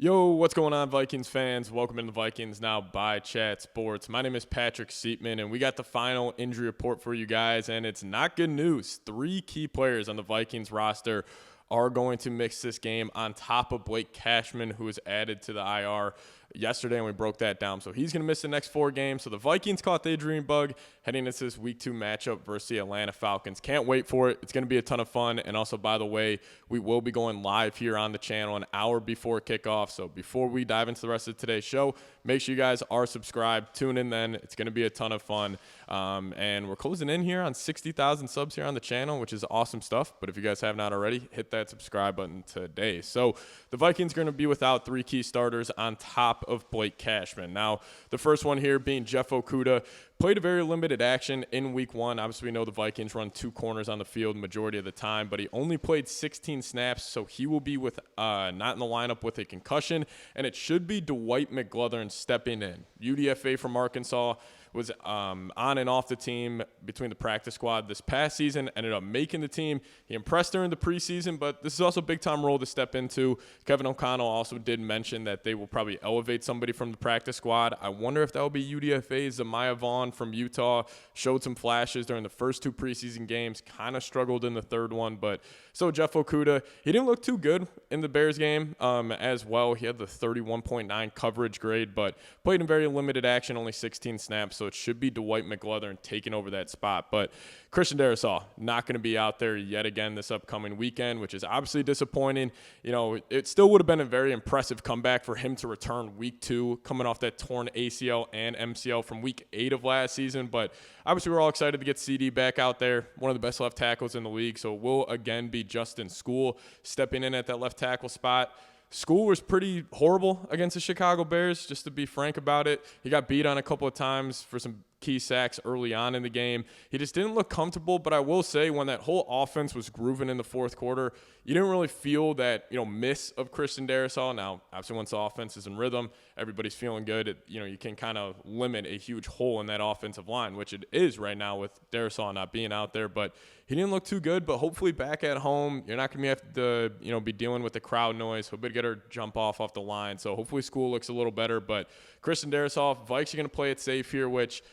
Yo, what's going on, Vikings fans? Welcome into the Vikings Now by Chat Sports. My name is Patrick Siepman, and we got the final injury report for you guys, and it's not good news. 3 key players on the Vikings roster are going to mix this game on top of Blake Cashman, who was added to the IR yesterday, and we broke that down. So he's going to miss the next 4 games. So the Vikings caught the adrenaline bug heading into this Week 2 matchup versus the Atlanta Falcons. Can't wait for it. It's going to be a ton of fun. And also, by the way, we will be going live here on the channel an hour before kickoff. So before we dive into the rest of today's show, make sure you guys are subscribed. Tune in then. It's going to be a ton of fun. And we're closing in here on 60,000 subs here on the channel, which is awesome stuff. But if you guys have not already, hit that subscribe button today. So the Vikings are going to be without 3 key starters on top of Blake Cashman. Now, the first one here being Jeff Okudah. Played a very limited action in Week 1. Obviously, we know the Vikings run 2 corners on the field majority of the time, but he only played 16 snaps, so he will be with not in the lineup with a concussion, and it should be Dwight McGlothern stepping in. UDFA from Arkansas, was on and off the team between the practice squad this past season, ended up making the team. He impressed during the preseason, but this is also a big-time role to step into. Kevin O'Connell also did mention that they will probably elevate somebody from the practice squad. I wonder if that will be UDFA's Zamaya Vaughn from Utah. Showed some flashes during the first 2 preseason games, kind of struggled in the third one. But so Jeff Okudah, he didn't look too good in the Bears game as well. He had the 31.9 coverage grade, but played in very limited action, only 16 snaps. So it should be Dwight McGlothern taking over that spot. But Christian Darrisaw not going to be out there yet again this upcoming weekend, which is obviously disappointing. You know, it still would have been a very impressive comeback for him to return Week 2, coming off that torn ACL and MCL from Week 8 of last season. But obviously we're all excited to get CD back out there, one of the best left tackles in the league. So it will again be Justin School stepping in at that left tackle spot. School was pretty horrible against the Chicago Bears, just to be frank about it. He got beat on a couple of times for some key sacks early on in the game. He just didn't look comfortable, but I will say when that whole offense was grooving in the fourth quarter, you didn't really feel that, miss of Christian Darrisaw. Now, obviously once the offense is in rhythm, everybody's feeling good. You can kind of limit a huge hole in that offensive line, which it is right now with Darrisaw not being out there, but he didn't look too good. But hopefully back at home, you're not going to have to, be dealing with the crowd noise. He'll be able to get her jump off the line. So hopefully School looks a little better, but Christian Darrisaw, Vikes are going to play it safe here, which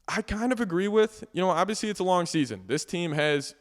I kind of agree with. Obviously it's a long season. This team has,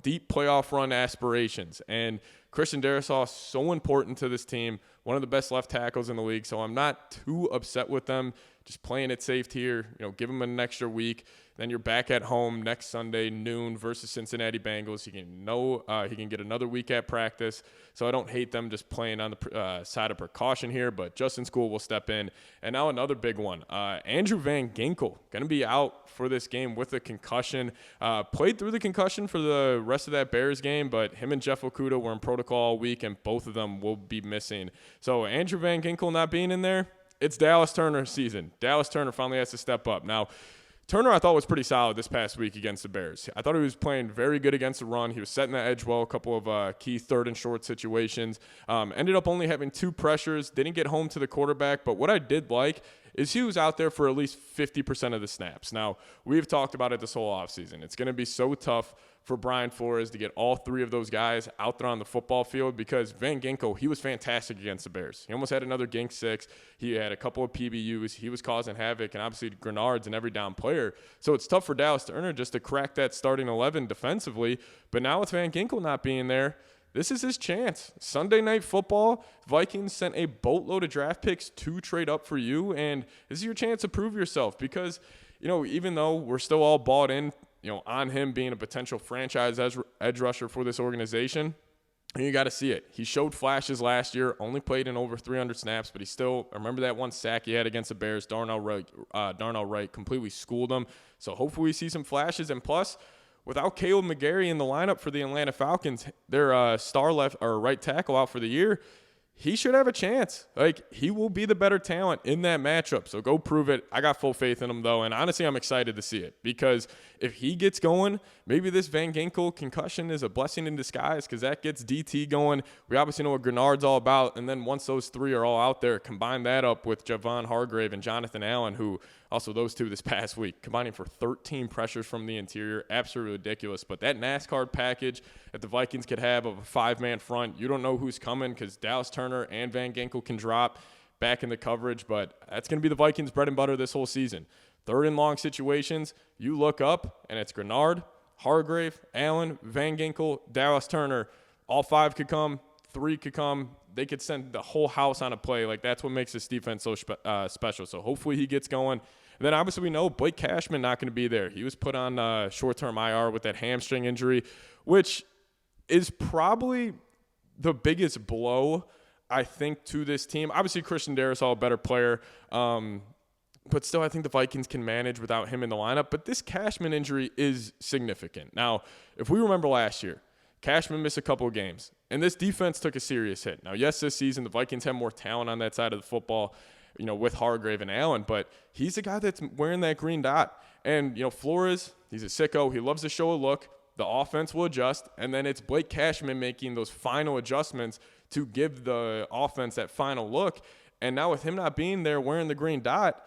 deep playoff run aspirations, and Christian Darrisaw is so important to this team, one of the best left tackles in the league, so I'm not too upset with them just playing it safe here. Give them an extra week. Then you're back at home next Sunday, noon, versus Cincinnati Bengals. He can get another week at practice. So I don't hate them just playing on the side of precaution here, but Justin School will step in. And now another big one. Andrew Van Ginkel, going to be out for this game with a concussion. Played through the concussion for the rest of that Bears game, but him and Jeff Okudah were in protocol all week, and both of them will be missing. So Andrew Van Ginkel not being in there, it's Dallas Turner's season. Dallas Turner finally has to step up. Now, Turner, I thought, was pretty solid this past week against the Bears. I thought he was playing very good against the run. He was setting the edge well, a couple of key third and short situations. Ended up only having 2 pressures. Didn't get home to the quarterback. But what I did like is he was out there for at least 50% of the snaps. Now, we've talked about it this whole offseason. It's going to be so tough for Brian Flores to get all 3 of those guys out there on the football field, because Van Ginkel, he was fantastic against the Bears. He almost had another Gink 6. He had a couple of PBUs. He was causing havoc, and obviously Grenard's an every down player. So it's tough for Dallas Turner just to crack that starting 11 defensively. But now with Van Ginkel not being there, this is his chance. Sunday Night Football, Vikings sent a boatload of draft picks to trade up for you, and this is your chance to prove yourself, because, even though we're still all bought in, on him being a potential franchise edge rusher for this organization, you got to see it. He showed flashes last year, only played in over 300 snaps, but he still, remember that one sack he had against the Bears, Darnell Wright completely schooled him. So hopefully we see some flashes, and plus, without Caleb McGarry in the lineup for the Atlanta Falcons, their star left or right tackle out for the year, he should have a chance. He will be the better talent in that matchup. So go prove it. I got full faith in him, though. And honestly, I'm excited to see it, because if he gets going, maybe this Van Ginkel concussion is a blessing in disguise, because that gets DT going. We obviously know what Grenard's all about. And then once those 3 are all out there, combine that up with Javon Hargrave and Jonathan Allen, who Also, those two this past week, combining for 13 pressures from the interior. Absolutely ridiculous. But that NASCAR package that the Vikings could have of a 5-man front, you don't know who's coming because Dallas Turner and Van Ginkel can drop back in the coverage. But that's going to be the Vikings' bread and butter this whole season. 3rd and long situations, you look up, and it's Grenard, Hargrave, Allen, Van Ginkel, Dallas Turner. All 5 could come. 3 could come. They could send the whole house on a play. Like, that's what makes this defense so special. So hopefully he gets going. And then obviously we know Blake Cashman not going to be there. He was put on short-term IR with that hamstring injury, which is probably the biggest blow, I think, to this team. Obviously Christian Darrisaw, a better player. But still, I think the Vikings can manage without him in the lineup. But this Cashman injury is significant. Now, if we remember last year, Cashman missed a couple of games, and this defense took a serious hit. Now, yes, this season the Vikings have more talent on that side of the football, with Hargrave and Allen, but he's the guy that's wearing that green dot. And, Flores, he's a sicko. He loves to show a look. The offense will adjust, and then it's Blake Cashman making those final adjustments to give the offense that final look. And now with him not being there wearing the green dot,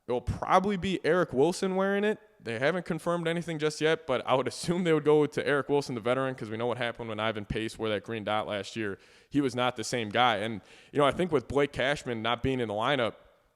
it'll probably be Eric Wilson wearing it. They haven't confirmed anything just yet, but I would assume they would go to Eric Wilson, the veteran, because we know what happened when Ivan Pace wore that green dot last year. He was not the same guy. And, I think with Blake Cashman not being in the lineup,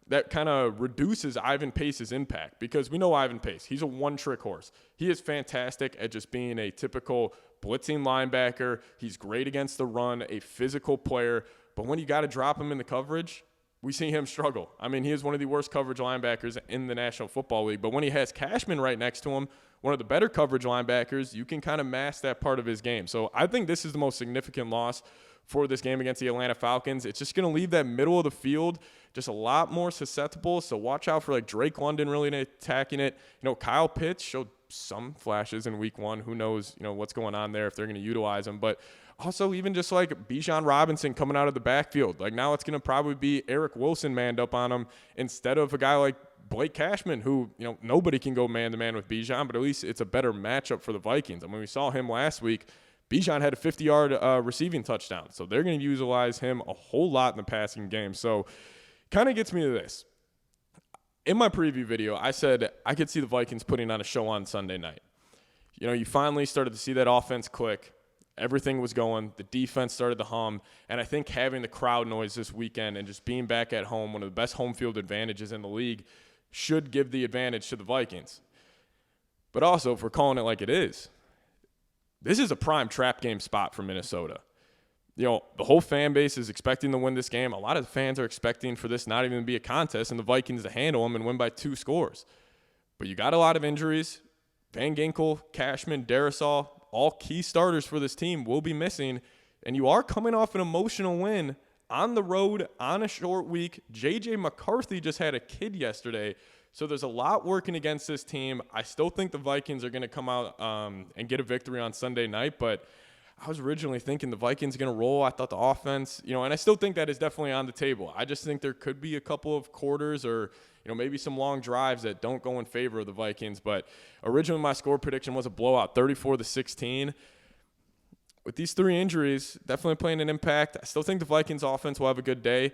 that kind of reduces Ivan Pace's impact because we know Ivan Pace. He's a one-trick horse. He is fantastic at just being a typical blitzing linebacker. He's great against the run, a physical player. But when you got to drop him in the coverage, we see him struggle. I mean, he is one of the worst coverage linebackers in the National Football League. But when he has Cashman right next to him, one of the better coverage linebackers, you can kind of mask that part of his game. So I think this is the most significant loss for this game against the Atlanta Falcons. It's just going to leave that middle of the field just a lot more susceptible. So watch out for like Drake London really attacking it. Kyle Pitts showed some flashes in week 1. Who knows, what's going on there if they're going to utilize him. But also even just like Bijan Robinson coming out of the backfield. Like now it's going to probably be Eric Wilson manned up on him instead of a guy like Blake Cashman, who, nobody can go man-to-man with Bijan, but at least it's a better matchup for the Vikings. I mean, we saw him last week. Bijan had a 50-yard receiving touchdown. So they're going to utilize him a whole lot in the passing game. So kind of gets me to this. In my preview video, I said I could see the Vikings putting on a show on Sunday night. You finally started to see that offense click. Everything was going. The defense started to hum. And I think having the crowd noise this weekend and just being back at home, one of the best home field advantages in the league, should give the advantage to the Vikings. But also, if we're calling it like it is, this is a prime trap game spot for Minnesota. The whole fan base is expecting to win this game. A lot of the fans are expecting for this not even to be a contest and the Vikings to handle them and win by 2 scores. But you got a lot of injuries. Van Ginkel, Cashman, Darrisaw, all key starters for this team will be missing. And you are coming off an emotional win on the road on a short week. J.J. McCarthy just had a kid yesterday. So there's a lot working against this team. I still think the Vikings are going to come out and get a victory on Sunday night. But I was originally thinking the Vikings are going to roll. I thought the offense, and I still think that is definitely on the table. I just think there could be a couple of quarters or, maybe some long drives that don't go in favor of the Vikings. But originally my score prediction was a blowout, 34-16. With these 3 injuries, definitely playing an impact. I still think the Vikings offense will have a good day.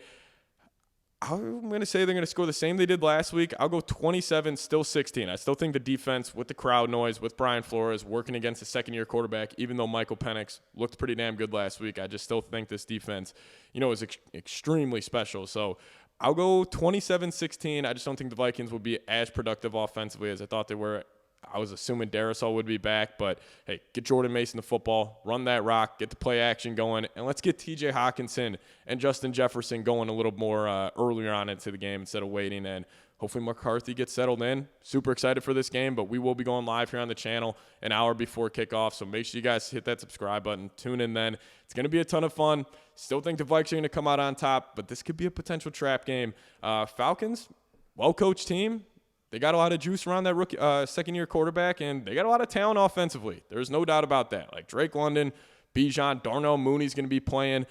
I'm going to say they're going to score the same they did last week. I'll go 27, still 16. I still think the defense with the crowd noise, with Brian Flores working against a second-year quarterback, even though Michael Penix looked pretty damn good last week, I just still think this defense, is extremely special. So I'll go 27-16. I just don't think the Vikings will be as productive offensively as I thought they were. I was assuming Darrisaw would be back, but hey, get Jordan Mason the football, run that rock, get the play action going, and let's get TJ Hawkinson and Justin Jefferson going a little more earlier on into the game instead of waiting. And hopefully McCarthy gets settled in. Super excited for this game, but we will be going live here on the channel an hour before kickoff, so make sure you guys hit that subscribe button. Tune in then. It's going to be a ton of fun. Still think the Vikings are going to come out on top, but this could be a potential trap game. Falcons, well-coached team. They got a lot of juice around that rookie, second-year quarterback, and they got a lot of talent offensively. There's no doubt about that. Like Drake London, Bijan, Darnell Mooney's going to be playing.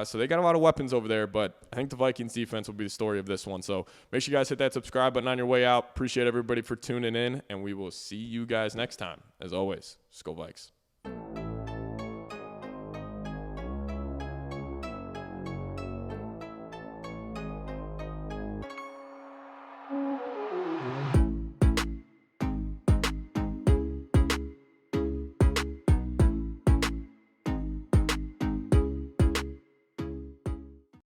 So they got a lot of weapons over there, but I think the Vikings defense will be the story of this one. So make sure you guys hit that subscribe button on your way out. Appreciate everybody for tuning in, and we will see you guys next time. As always, Skol Vikes.